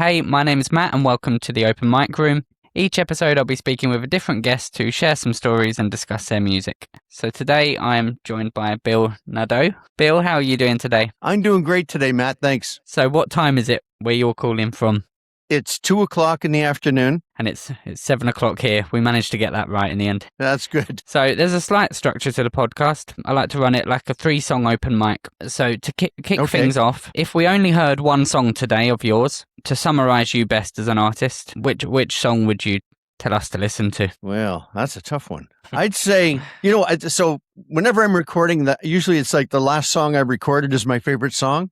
Hey, my name is Matt and welcome to the Open Mic Room. Each episode I'll be speaking with a different guest to share some stories and discuss their music. So today I am joined by Bill Nadeau. Bill, how are you doing today? I'm doing great today, Matt. Thanks. So what time is it where you're calling from? It's 2:00 in the afternoon. And it's 7 o'clock here. We managed to get that right in the end. That's good. So there's a slight structure to the podcast. I like to run it like a 3-song open mic. So to kick things off, if we only heard one song today of yours, to summarize you best as an artist, which song would you tell us to listen to? Well, that's a tough one. I'd say, so whenever I'm recording that, usually it's like the last song I recorded is my favorite song.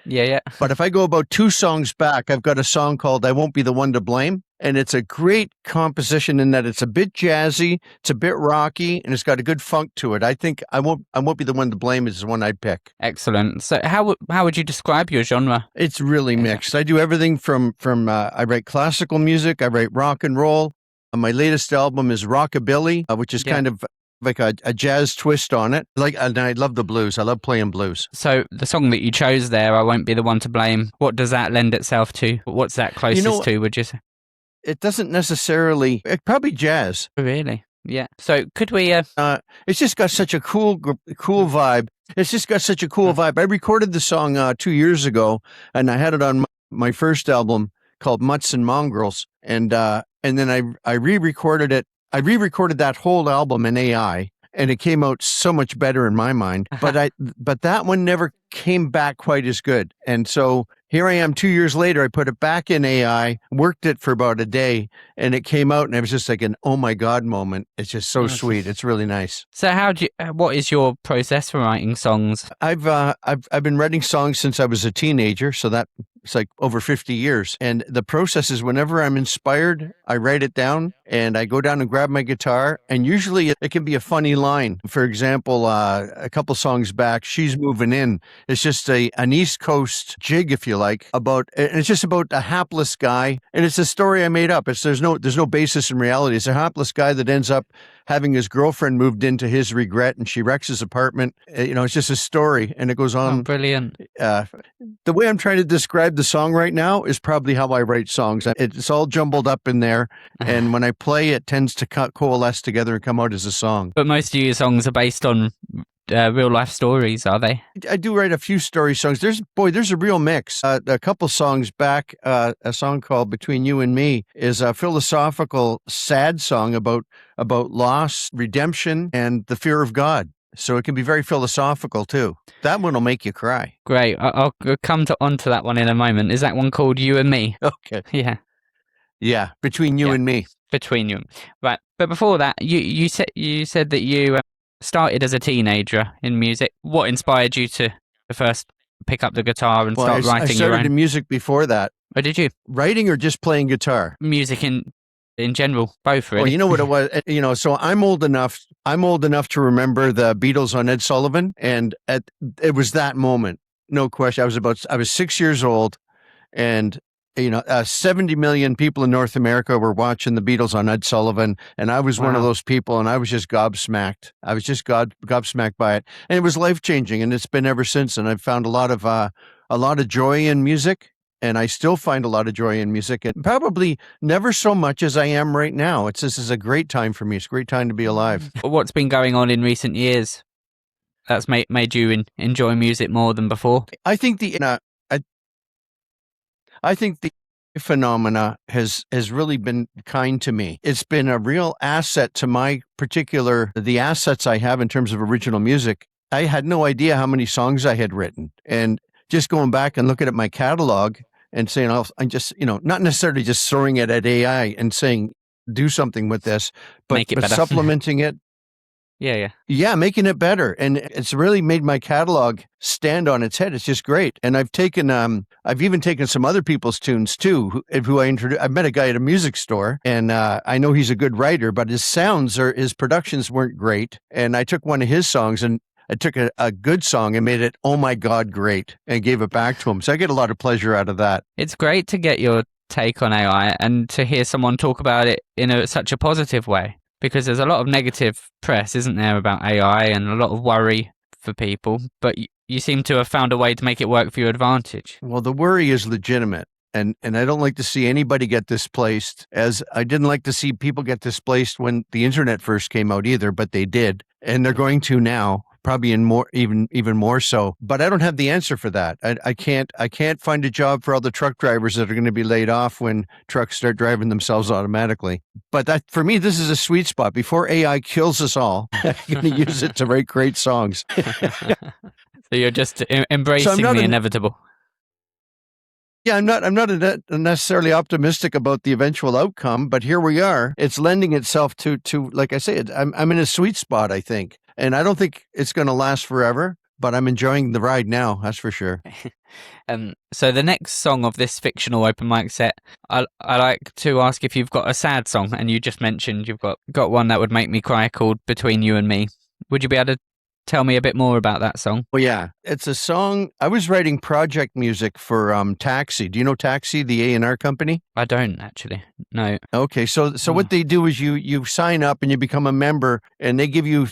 Yeah. But if I go about 2 songs back, I've got a song called I Won't Be the One to Blame. And it's a great composition in that it's a bit jazzy, it's a bit rocky, and it's got a good funk to it. I think I won't Be the One to Blame is the one I'd pick. Excellent. So how would you describe your genre? It's really mixed. I do everything from I write classical music, I write rock and roll. My latest album is Rockabilly, which is kind of like a jazz twist on it. And I love the blues. I love playing blues. So the song that you chose there, I Won't Be the One to Blame, what does that lend itself to? What's that closest to, would you say? It doesn't necessarily, probably jazz. Really? Yeah. So could we... It's just got such a cool vibe. It's just got such a cool vibe. I recorded the song 2 years ago, and I had it on my first album called Mutts and Mongrels. And then I re-recorded it. I re-recorded that whole album in AI, and it came out so much better in my mind. But that one never came back quite as good. And so here I am 2 years later. I put it back in AI, worked it for about a day, and it came out, and it was just like an oh my god moment. It's just so sweet. It's really nice. So what is your process for writing songs? I've been writing songs since I was a teenager, so that it's like over 50 years. And the process is whenever I'm inspired, I write it down and I go down and grab my guitar. And usually it can be a funny line. For example, a couple songs back, She's Moving In. It's just an East Coast jig, if you like, it's just about a hapless guy. And it's a story I made up. There's no basis in reality. It's a hapless guy that ends up having his girlfriend moved into his regret, and she wrecks his apartment. It's just a story, and it goes on. Oh, brilliant. The way I'm trying to describe the song right now is probably how I write songs. It's all jumbled up in there, and when I play, it tends to coalesce together and come out as a song. But most of your songs are based on real life stories, are they? I do write a few story songs. There's a real mix. A couple songs back, a song called Between You and Me is a philosophical, sad song about loss, redemption, and the fear of God. So it can be very philosophical too. That one will make you cry. Great. I'll come onto that one in a moment. Is that one called You and Me? Okay. Yeah. Yeah, Between You and Me. Between You. Right. But before that, you said that you started as a teenager in music. What inspired you to first pick up the guitar and start writing I started in music before that. Oh, did you? Writing or just playing guitar? Music in general, both really. Well, you know what it was? So I'm old enough to remember the Beatles on Ed Sullivan, and it was that moment. No question. I was 6 years old, and 70 million people in North America were watching the Beatles on Ed Sullivan, and I was one of those people, and I was just gobsmacked. I was just gobsmacked by it, and it was life-changing, and it's been ever since. And I've found a lot of joy in music, and I still find a lot of joy in music, and probably never so much as I am right now. This is a great time for me. It's a great time to be alive. What's been going on in recent years that's made you enjoy music more than before? I think the phenomena has really been kind to me. It's been a real asset to the assets I have in terms of original music. I had no idea how many songs I had written. And just going back and looking at my catalog and saying, I'm just, not necessarily just throwing it at AI and saying, do something with this, but supplementing it. Yeah, making it better. And it's really made my catalog stand on its head. It's just great. And I've even taken some other people's tunes too, who I introduced. I met a guy at a music store, and I know he's a good writer, but his productions weren't great. And I took one of his songs, and I took a good song and made it, oh my God, great, and gave it back to him. So I get a lot of pleasure out of that. It's great to get your take on AI and to hear someone talk about it in such a positive way. Because there's a lot of negative press, isn't there, about AI, and a lot of worry for people. But you seem to have found a way to make it work for your advantage. Well, the worry is legitimate. And I don't like to see anybody get displaced, as I didn't like to see people get displaced when the internet first came out either, but they did. And they're going to now, probably even more so. But I don't have the answer for that. I can't find a job for all the truck drivers that are going to be laid off when trucks start driving themselves automatically. But that, for me, this is a sweet spot. Before AI kills us all, I'm going to use it to write great songs. So you're just embracing the inevitable. Yeah, I'm not necessarily optimistic about the eventual outcome, but here we are. It's lending itself to like I say, I'm in a sweet spot, I think. And I don't think it's going to last forever, but I'm enjoying the ride now, that's for sure. So the next song of this fictional open mic set, I like to ask if you've got a sad song, and you just mentioned you've got one that would make me cry called Between You and Me. Would you be able to tell me a bit more about that song? Well, yeah, it's a song. I was writing project music for Taxi. Do you know Taxi, the A&R company? I don't actually. No. Okay, so what they do is you sign up and you become a member, and they give you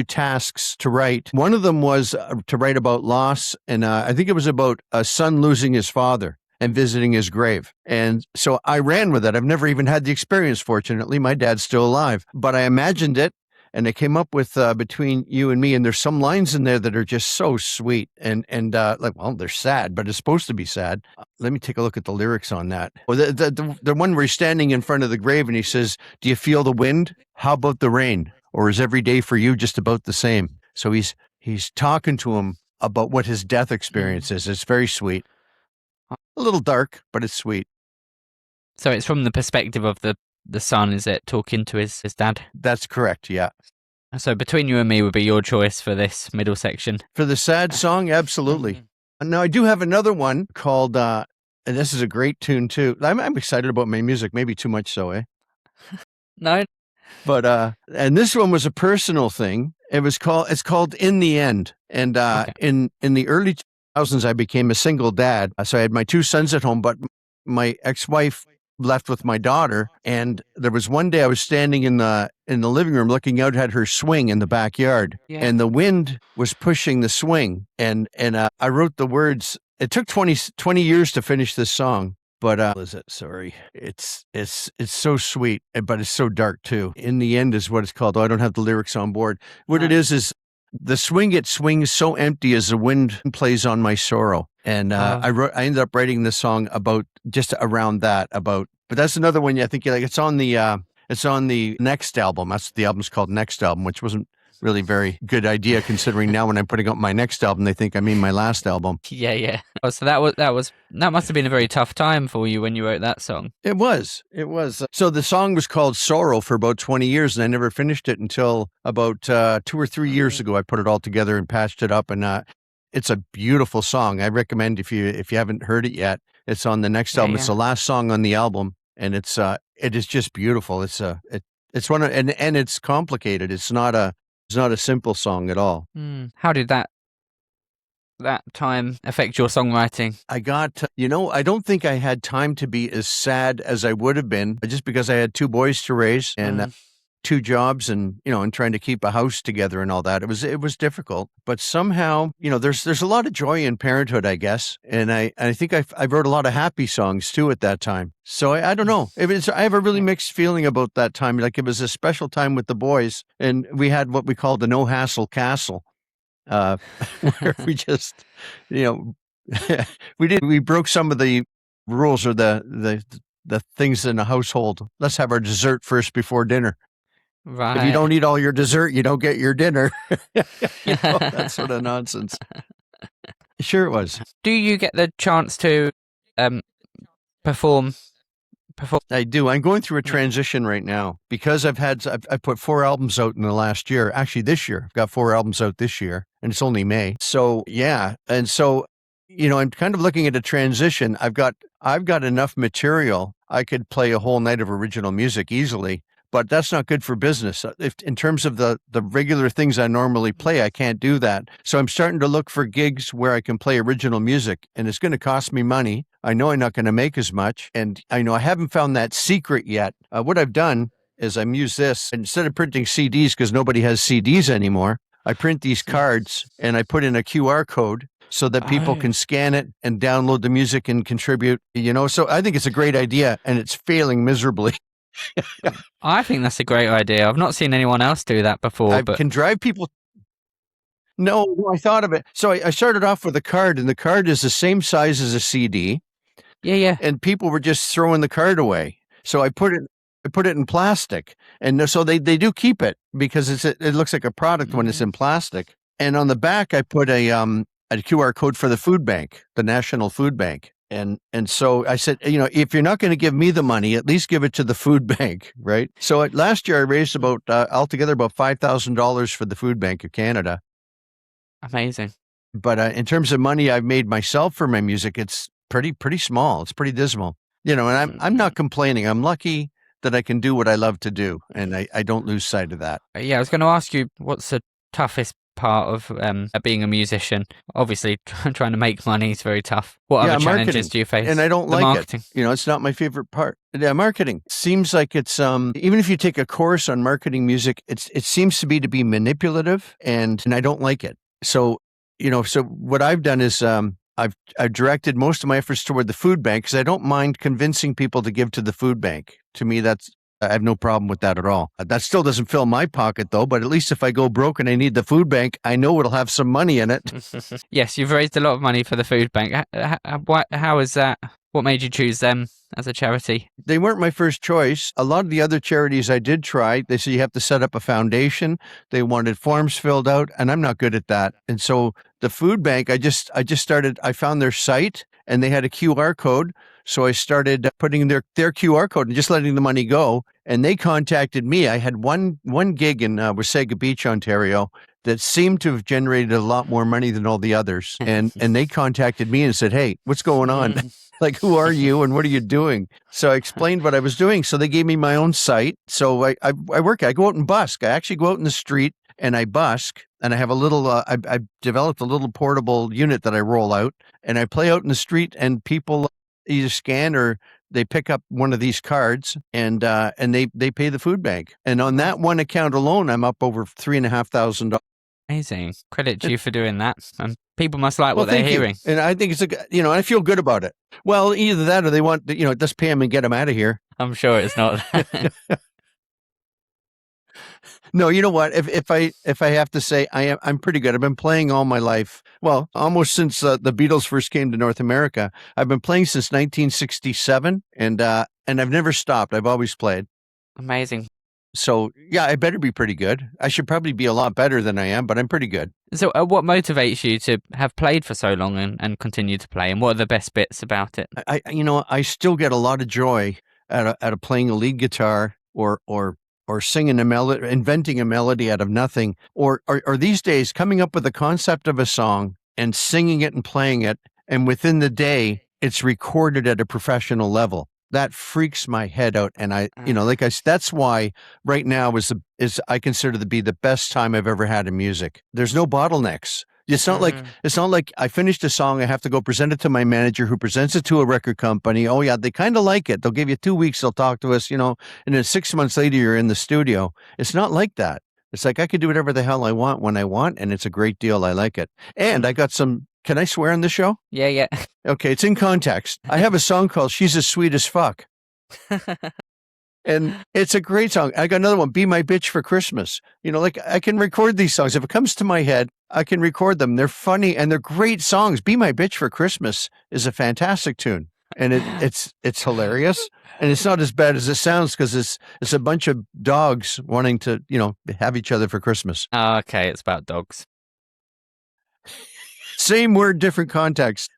tasks to write. One of them was to write about loss, and I think it was about a son losing his father and visiting his grave. And so I ran with it. I've never even had the experience, fortunately. My dad's still alive, but I imagined it. And I came up with Between You and Me, and there's some lines in there that are just so sweet and they're sad, but it's supposed to be sad. Let me take a look at the lyrics on that. Well, the one where he's standing in front of the grave and he says, "Do you feel the wind? How about the rain? Or is every day for you just about the same?" So he's talking to him about what his death experience is. It's very sweet. A little dark, but it's sweet. So it's from the perspective of the son, is it, talking to his dad? That's correct, yeah. So Between You and Me would be your choice for this middle section? For the sad song, absolutely. Now, I do have another one called, and this is a great tune too. I'm excited about my music, maybe too much so, eh? No. But, and this one was a personal thing. It's called In the End. And Okay. in the early 2000s, I became a single dad. So I had my two sons at home, but my ex-wife left with my daughter, and there was one day I was standing in the living room looking out at her swing in the backyard, and the wind was pushing the swing, and I wrote the words. It took 20 years to finish this song, but it's so sweet, but it's so dark too. In the End is what it's called. Oh, I don't have the lyrics on board. What it is the swing, it swings so empty as the wind plays on my sorrow. And I ended up writing this song about just around that, but that's another one I think you like. It's on the Next album. The album's called Next Album, which wasn't really very good idea considering now when I'm putting up my next album, they think I mean my last album. Yeah. Oh, so that must have been a very tough time for you when you wrote that song. It was. So the song was called Sorrow for about 20 years, and I never finished it until about 2 or 3 years ago. I put it all together and patched it up, and it's a beautiful song. I recommend if you haven't heard it yet, it's on the Next album. Yeah. It's the last song on the album, and it is just beautiful. It's one of, and it's complicated. It's not a simple song at all. How did that time affect your songwriting? I don't think I had time to be as sad as I would have been, just because I had 2 boys to raise and 2 jobs, and and trying to keep a house together and all that. It was difficult, but somehow there's a lot of joy in parenthood, I guess, and I think I wrote a lot of happy songs too at that time. So I don't know. I have a really mixed feeling about that time. Like, it was a special time with the boys, and we had what we called the no hassle castle, where we just we broke some of the rules or the things in the household. Let's have our dessert first before dinner. Right. If you don't eat all your dessert, you don't get your dinner. That sort of nonsense. Sure it was. Do you get the chance to perform? I do. I'm going through a transition right now because I put 4 albums out in the last year. Actually, this year. I've got 4 albums out this year, and it's only May. So, yeah. And so, I'm kind of looking at a transition. I've got enough material. I could play a whole night of original music easily. But that's not good for business. If in terms of the regular things I normally play, I can't do that. So I'm starting to look for gigs where I can play original music, and it's going to cost me money. I know I'm not going to make as much, and I know I haven't found that secret yet. What I've done is I'm used this instead of printing CDs, because nobody has CDs anymore. I print these cards and I put in a QR code, so that people Oh. can scan it and download the music and contribute, So I think it's a great idea, and it's failing miserably. I think that's a great idea. I've not seen anyone else do that before, I but can drive people. No, I thought of it. So I started off with a card, and the card is the same size as a CD, yeah. and people were just throwing the card away. So I put it in plastic, and so they do keep it because it looks like a product when it's in plastic. And on the back, I put a QR code for the food bank, the National Food Bank. And so I said, if you're not going to give me the money, at least give it to the food bank, right? So last year I raised about altogether about $5,000 for the Food Bank of Canada. Amazing. But in terms of money I've made myself for my music, it's pretty small. It's pretty dismal, and I'm not complaining. I'm lucky that I can do what I love to do, and I don't lose sight of that. Yeah, I was going to ask you, what's the toughest part of being a musician? Obviously, trying to make money is very tough. What other challenges do you face? And I don't like marketing. it. It's not my favorite part. Yeah, marketing seems like it's even if you take a course on marketing music, it seems to be manipulative, and I don't like it. So so what I've done is I've directed most of my efforts toward the food bank because I don't mind convincing people to give to the food bank. To me, I have no problem with that at all. That still doesn't fill my pocket, though, but at least if I go broke and I need the food bank, I know it'll have some money in it. Yes, you've raised a lot of money for the food bank. How is that? What made you choose them as a charity? They weren't my first choice. A lot of the other charities I did try, they said you have to set up a foundation. They wanted forms filled out, and I'm not good at that. And so the food bank, I just started, I found their site, and they had a QR code. So I started putting their QR code and just letting the money go. And they contacted me. I had one gig in Wasaga Beach, Ontario, that seemed to have generated a lot more money than all the others. And they contacted me and said, "Hey, what's going on? Like, who are you and what are you doing?" So I explained what I was doing. So they gave me my own site. So I go out and busk. I actually go out in the street and I busk. And I have a little, I've developed a little portable unit that I roll out, and I play out in the street, and people either scan or they pick up one of these cards, and they pay the food bank. And on that one account alone, I'm up over $3,500. Amazing. Credit to you for doing that. And people must like what they're hearing. And I think I feel good about it. Well, either that or they want, just pay them and get them out of here. I'm sure it's not. No, you know what? If I have to say, I'm pretty good. I've been playing all my life. Well, almost since the Beatles first came to North America. I've been playing since 1967, and I've never stopped. I've always played. Amazing. So yeah, I better be pretty good. I should probably be a lot better than I am, but I'm pretty good. So what motivates you to have played for so long and continue to play? And what are the best bits about it? I still get a lot of joy out of playing a lead guitar or singing a melody, inventing a melody out of nothing, or these days coming up with the concept of a song and singing it and playing it, and within the day it's recorded at a professional level. That freaks my head out, and that's why right now is I consider to be the best time I've ever had in music. There's no bottlenecks. It's not like I finished a song, I have to go present it to my manager who presents it to a record company. Oh yeah, they kind of like it. They'll give you 2 weeks, they'll talk to us, and then 6 months later you're in the studio. It's not like that. It's like I can do whatever the hell I want when I want, and it's a great deal. I like it. And I got some. Can I swear on the show? Yeah. Okay, it's in context. I have a song called "She's as Sweet as Fuck." And it's a great song. I got another one, "Be My Bitch for Christmas." I can record these songs. If it comes to my head, I can record them. They're funny and they're great songs. "Be My Bitch for Christmas" is a fantastic tune. And it's hilarious. And it's not as bad as it sounds because it's a bunch of dogs wanting to, have each other for Christmas. Oh, okay, it's about dogs. Same word, different context.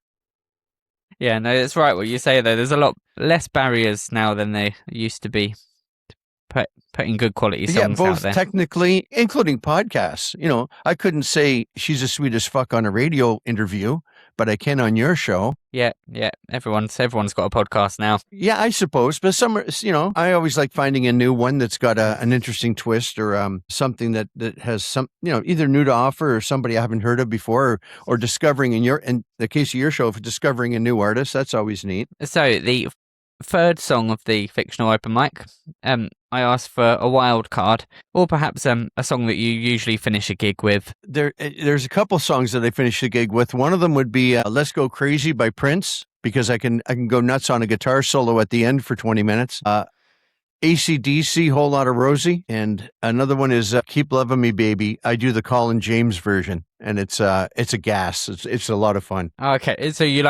Yeah, no, it's right what you say, though. There's a lot less barriers now than they used to be to putting good quality songs both out there. Technically, including podcasts. I couldn't say "She's as Sweet as Fuck" on a radio interview, but I can on your show. Yeah. Everyone's got a podcast now. Yeah, I suppose. But some, I always like finding a new one that's got an interesting twist or something that has some, either new to offer or somebody I haven't heard of before, or discovering in the case of your show, discovering a new artist. That's always neat. So the third song of the fictional open mic, I asked for a wild card, or perhaps a song that you usually finish a gig with. There's a couple songs that I finished the gig with. One of them would be "Let's Go Crazy" by Prince, because I can go nuts on a guitar solo at the end for 20 minutes. AC/DC, Whole Lotta Rosie, and another one is "Keep Loving Me, Baby." I do the Colin James version, and it's a gas. It's a lot of fun. Okay, so you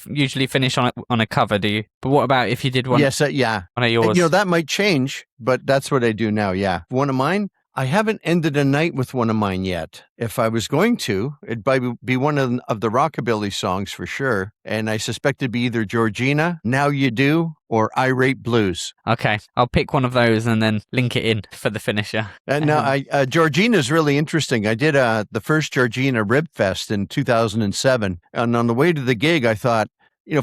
usually finish on a cover, do you? But what about if you did one? Yes, yeah. One of yours. That might change, but that's what I do now. Yeah, one of mine. I haven't ended a night with one of mine yet. If I was going to, it'd be one of the rockabilly songs for sure. And I suspect it'd be either Georgina, Now You Do, or Irate Blues. Okay, I'll pick one of those and then link it in for the finisher. Now, Georgina's really interesting. I did the first Georgina Rib Fest in 2007. And on the way to the gig, I thought,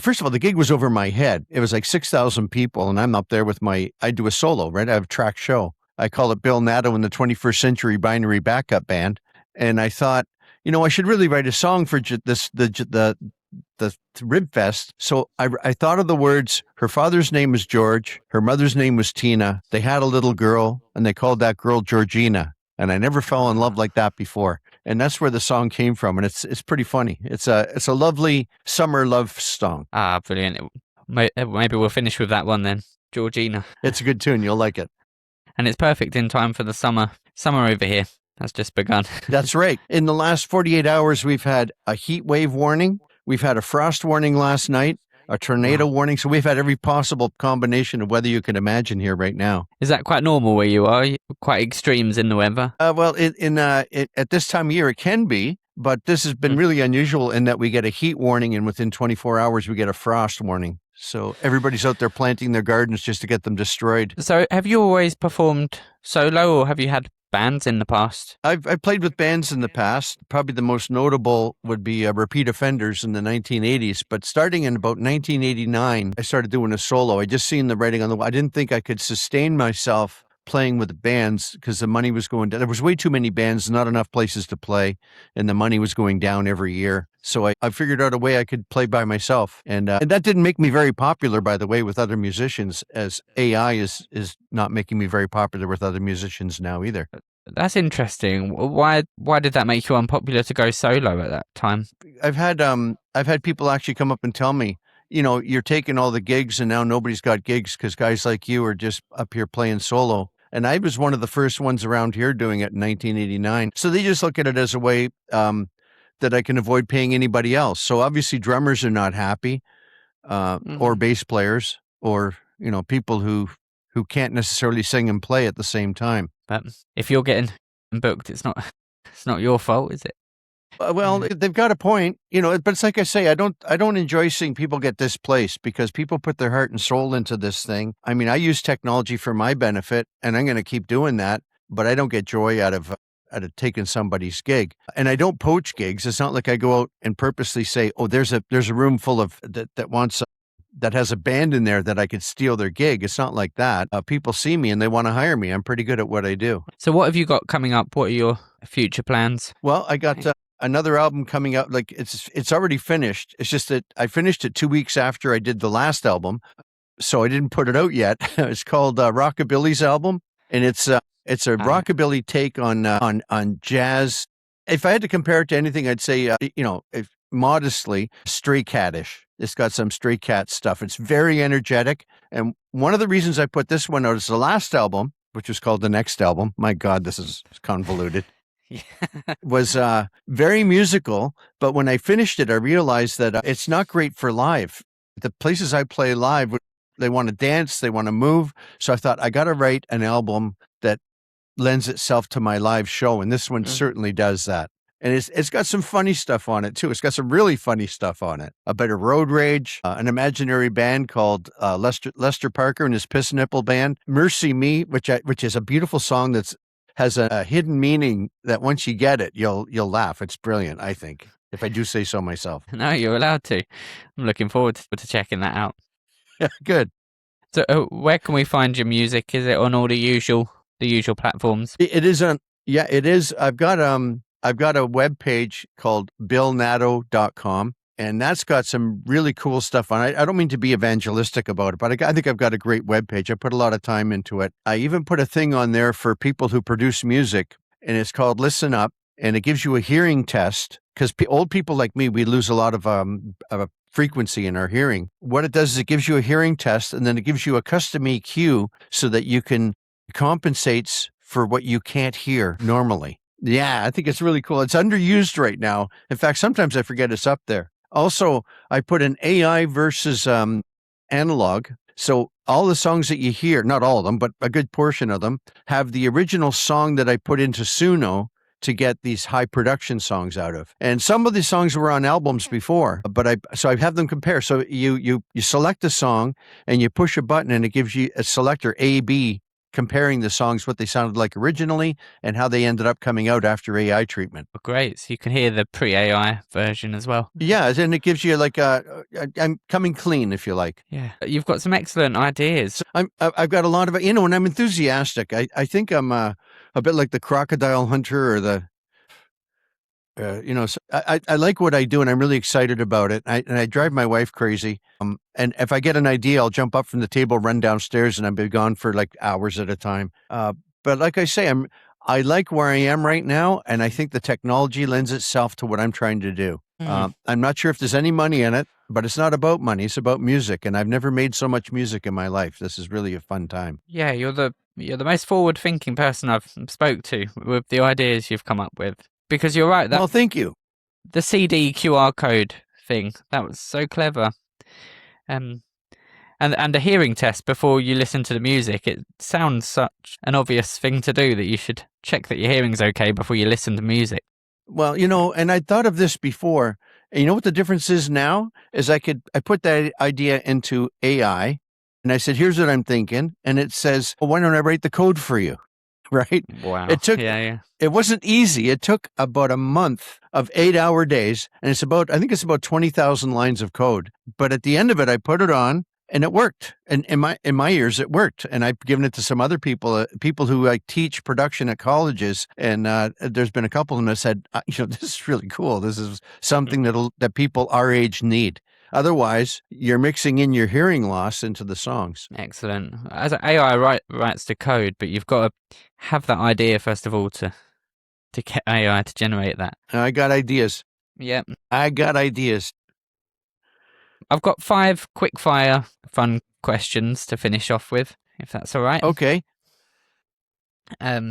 first of all, the gig was over my head. It was like 6,000 people, and I'm up there with I do a solo, right? I have a track show. I call it Bill Nadeau and the 21st Century Binary Backup Band. And I thought, I should really write a song for the Rib Fest. So I thought of the words, her father's name was George, her mother's name was Tina. They had a little girl, and they called that girl Georgina. And I never fell in love like that before. And that's where the song came from. And it's pretty funny. It's a lovely summer love song. Ah, brilliant. Maybe we'll finish with that one then, Georgina. It's a good tune. You'll like it. And it's perfect in time for the summer over here. That's just begun. That's right. In the last 48 hours, we've had a heat wave warning. We've had a frost warning last night, a tornado warning. So we've had every possible combination of weather you can imagine here right now. Is that quite normal where you are? Quite extremes in the weather? Well, at this time of year, it can be. But this has been really unusual in that we get a heat warning, and within 24 hours, we get a frost warning. So everybody's out there planting their gardens just to get them destroyed. So have you always performed solo, or have you had bands in the past? I've played with bands in the past. Probably the most notable would be Repeat Offenders in the 1980s. But starting in about 1989, I started doing a solo. I just seen the writing on the wall. I didn't think I could sustain myself playing with the bands because the money was going down. There was way too many bands, not enough places to play, and the money was going down every year. So I figured out a way I could play by myself. And that didn't make me very popular, by the way, with other musicians, as AI is not making me very popular with other musicians now either. That's interesting. Why did that make you unpopular to go solo at that time? I've had people actually come up and tell me, you're taking all the gigs and now nobody's got gigs because guys like you are just up here playing solo. And I was one of the first ones around here doing it in 1989. So they just look at it as a way that I can avoid paying anybody else. So obviously drummers are not happy, or bass players, or, people who can't necessarily sing and play at the same time. But if you're getting booked, it's not your fault, is it? Well, they've got a point, but it's like I say, I don't enjoy seeing people get displaced because people put their heart and soul into this thing. I mean, I use technology for my benefit and I'm going to keep doing that, but I don't get joy out of taking somebody's gig. And I don't poach gigs. It's not like I go out and purposely say, oh, there's a room full of that has a band in there that I could steal their gig. It's not like that. People see me and they want to hire me. I'm pretty good at what I do. So what have you got coming up? What are your future plans? Well, I got another album coming out. Like it's already finished. It's just that I finished it 2 weeks after I did the last album, so I didn't put it out yet. It's called Rockabilly's album, and it's a rockabilly take on jazz. If I had to compare it to anything, I'd say modestly Stray Cat-ish. It's got some Stray Cat stuff. It's very energetic, and one of the reasons I put this one out is the last album, which was called The Next Album. My God, this is convoluted. Was very musical, but when I finished it, I realized that it's not great for live. The places I play live, they want to dance, they want to move. So I thought I got to write an album that lends itself to my live show, and this one certainly does that. And it's got some funny stuff on it too. It's got some really funny stuff on it. A bit of road rage, an imaginary band called Lester Parker and his Piss Nipple Band, Mercy Me, which is a beautiful song has a hidden meaning that once you get it, you'll laugh. It's brilliant, I think, if I do say so myself. No, you're allowed to. I'm looking forward to checking that out. Good. So where can we find your music? Is it on all the usual platforms? It is on. Yeah, it is. I've got a web page called billnadeau.com. And that's got some really cool stuff on it. I don't mean to be evangelistic about it, but I think I've got a great webpage. I put a lot of time into it. I even put a thing on there for people who produce music, and it's called Listen Up, and it gives you a hearing test because old people like me, we lose a lot of frequency in our hearing. What it does is it gives you a hearing test, and then it gives you a custom EQ so that you can compensate for what you can't hear normally. Yeah, I think it's really cool. It's underused right now. In fact, sometimes I forget it's up there. Also, I put an AI versus analog. So all the songs that you hear, not all of them, but a good portion of them, have the original song that I put into Suno to get these high production songs out of. And some of the songs were on albums before, but I have them compare. So you select a song and you push a button and it gives you a selector A, B, comparing the songs, what they sounded like originally and how they ended up coming out after AI treatment. Great. So you can hear the pre-AI version as well. Yeah, and it gives you like I'm coming clean, if you like. Yeah. You've got some excellent ideas. I've got a lot of, when I'm enthusiastic, I think I'm a bit like the crocodile hunter or the, so I like what I do and I'm really excited about it. And I drive my wife crazy. And if I get an idea, I'll jump up from the table, run downstairs, and I'll be gone for like hours at a time. But like I say, I like where I am right now. And I think the technology lends itself to what I'm trying to do. I'm not sure if there's any money in it, but it's not about money. It's about music. And I've never made so much music in my life. This is really a fun time. Yeah, you're the most forward-thinking person I've spoke to with the ideas you've come up with. Because you're right. Well, thank you. The CD QR code thing, that was so clever. And a hearing test before you listen to the music. It sounds such an obvious thing to do that you should check that your hearing's okay before you listen to music. Well, and I thought of this before. And you know what the difference is now? Is I put that idea into AI and I said, here's what I'm thinking. And it says, well, why don't I write the code for you? Right? Wow. It wasn't easy. It took about a month of 8-hour days. And I think it's about 20,000 lines of code. But at the end of it, I put it on and it worked. And in my ears, it worked. And I've given it to some other people who teach production at colleges. And there's been a couple of them that said, this is really cool. This is something that people our age need. Otherwise, you're mixing in your hearing loss into the songs. Excellent. As AI writes the code, but you've got to have that idea first of all to get AI to generate that. I got ideas. Yep. I got ideas. I've got 5 quick-fire fun questions to finish off with, if that's all right. Okay.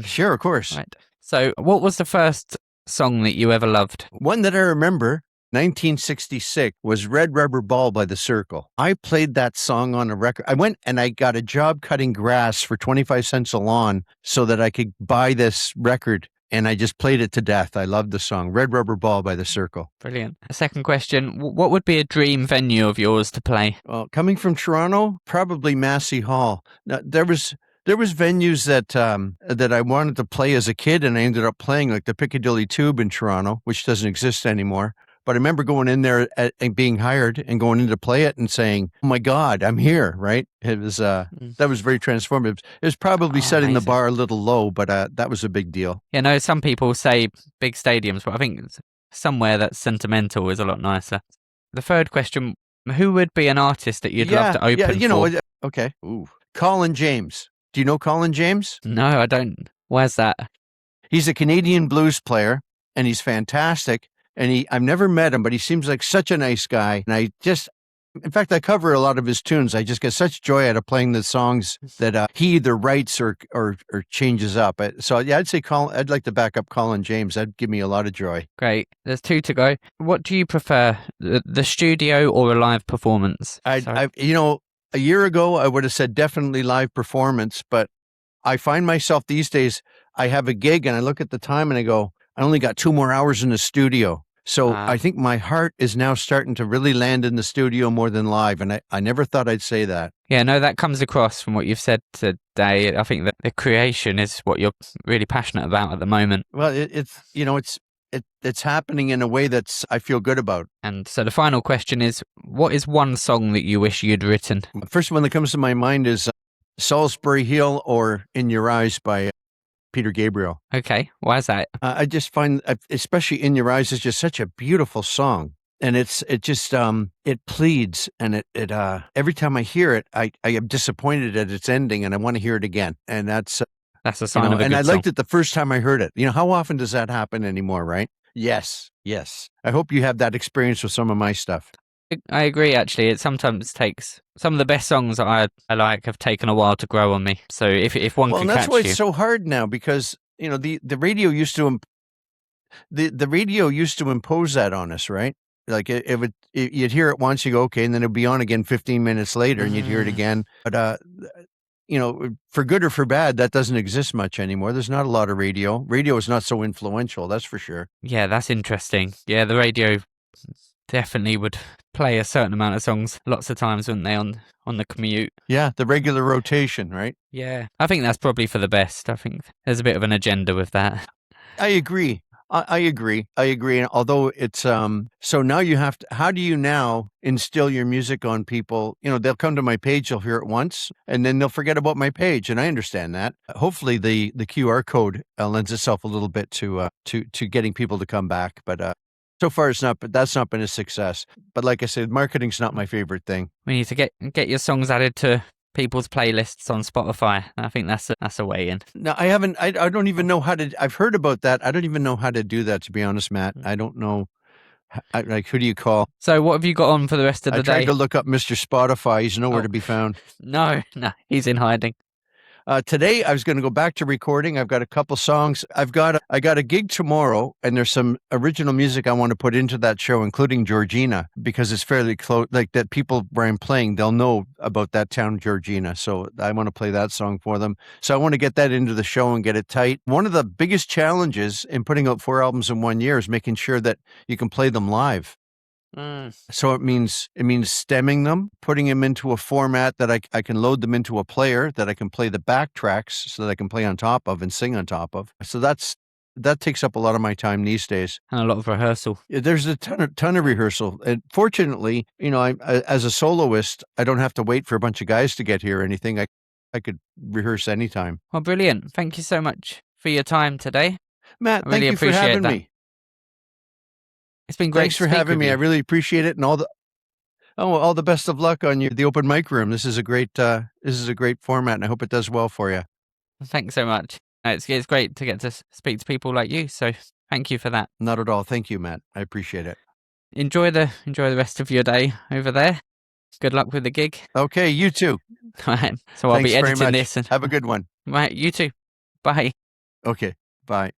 Sure, of course. Right. So, what was the first song that you ever loved? One that I remember, 1966, was Red Rubber Ball by The Circle. I played that song on a record. I went and I got a job cutting grass for 25 cents a lawn so that I could buy this record. And I just played it to death. I loved the song, Red Rubber Ball by The Circle. Brilliant. A second question, what would be a dream venue of yours to play? Well, coming from Toronto, probably Massey Hall. Now, there was venues that I wanted to play as a kid, and I ended up playing, like the Piccadilly Tube in Toronto, which doesn't exist anymore. But I remember going in there and being hired and going in to play it and saying, oh my God, I'm here, right? It was that was very transformative. It was probably setting amazing. the bar a little low, but that was a big deal. Some people say big stadiums, but I think somewhere that's sentimental is a lot nicer. The third question, who would be an artist that you'd love to open for? Okay. Ooh. Colin James. Do you know Colin James? No, I don't. Where's that? He's a Canadian blues player, and he's fantastic. And I've never met him, but he seems like such a nice guy. And in fact, I cover a lot of his tunes. I just get such joy out of playing the songs that he either writes or changes up. So yeah, I'd say I'd like to back up Colin James. That'd give me a lot of joy. Great. There's 2 to go. What do you prefer, the studio or a live performance? A year ago, I would have said definitely live performance, but I find myself these days, I have a gig and I look at the time and I go, I only got 2 more hours in the studio. So I think my heart is now starting to really land in the studio more than live. And I never thought I'd say that. Yeah, no, that comes across from what you've said today. I think that the creation is what you're really passionate about at the moment. Well, it's happening in a way that's I feel good about. And so the final question is, what is one song that you wish you'd written? The first one that comes to my mind is Salisbury Hill or In Your Eyes by Peter Gabriel. Okay, why is that? I just find, especially In Your Eyes, is just such a beautiful song. and it just it pleads, and it every time I hear it, I am disappointed at its ending, and I want to hear it again. And that's a sign of a and good I song. liked it the first time I heard it. How often does that happen anymore, right? Yes. I hope you have that experience with some of my stuff. I agree, actually. It sometimes takes some of the best songs that I like have taken a while to grow on me. So if one Well, could and that's catch why you. it's so hard now, because the radio used to the radio used to impose that on us, right? Like you'd hear it once, you go, okay, and then it'd be on again 15 minutes later, and you'd hear it again. But for good or for bad, that doesn't exist much anymore. There's not a lot of radio. Radio is not so influential, that's for sure. Yeah, that's interesting. Yeah, the radio definitely would play a certain amount of songs lots of times, wouldn't they, on the commute? Yeah, the regular rotation, right? Yeah, I think that's probably for the best. I think there's a bit of an agenda with that. I agree. I agree. And although it's so now you have to. How do you now instill your music on people? They'll come to my page, they'll hear it once, and then they'll forget about my page. And I understand that. Hopefully, the QR code lends itself a little bit to getting people to come back. But so far, it's not. But that's not been a success. But like I said, marketing's not my favorite thing. We need to get your songs added to people's playlists on Spotify. I think that's a way in. No, I haven't. I don't even know how to. I've heard about that. I don't even know how to do that, to be honest, Matt. I don't know. Like, who do you call? So what have you got on for the rest of the day? I tried to look up Mr. Spotify. He's nowhere to be found. No, he's in hiding. Today I was going to go back to recording. I've got a couple songs. I got a gig tomorrow, and there's some original music I want to put into that show, including Georgina, because it's fairly close. Like that, people where I'm playing, they'll know about that town, Georgina. So I want to play that song for them. So I want to get that into the show and get it tight. One of the biggest challenges in putting out 4 albums in 1 year is making sure that you can play them live. So it means stemming them, putting them into a format that I can load them into a player that I can play the backtracks so that I can play on top of and sing on top of. So that takes up a lot of my time these days, and a lot of rehearsal. There's a ton of rehearsal, and fortunately, I as a soloist, I don't have to wait for a bunch of guys to get here or anything. I could rehearse anytime. Well, brilliant! Thank you so much for your time today, Matt. Thank you for having me. It's been great. Thanks for having me. I really appreciate it, and all the best of luck on the open mic room. This is a great format, and I hope it does well for you. Thanks so much. It's great to get to speak to people like you. So thank you for that. Not at all. Thank you, Matt. I appreciate it. Enjoy the rest of your day over there. Good luck with the gig. Okay, you too. All right. So I'll be editing this. Have a good one. Right, you too. Bye. Okay, bye.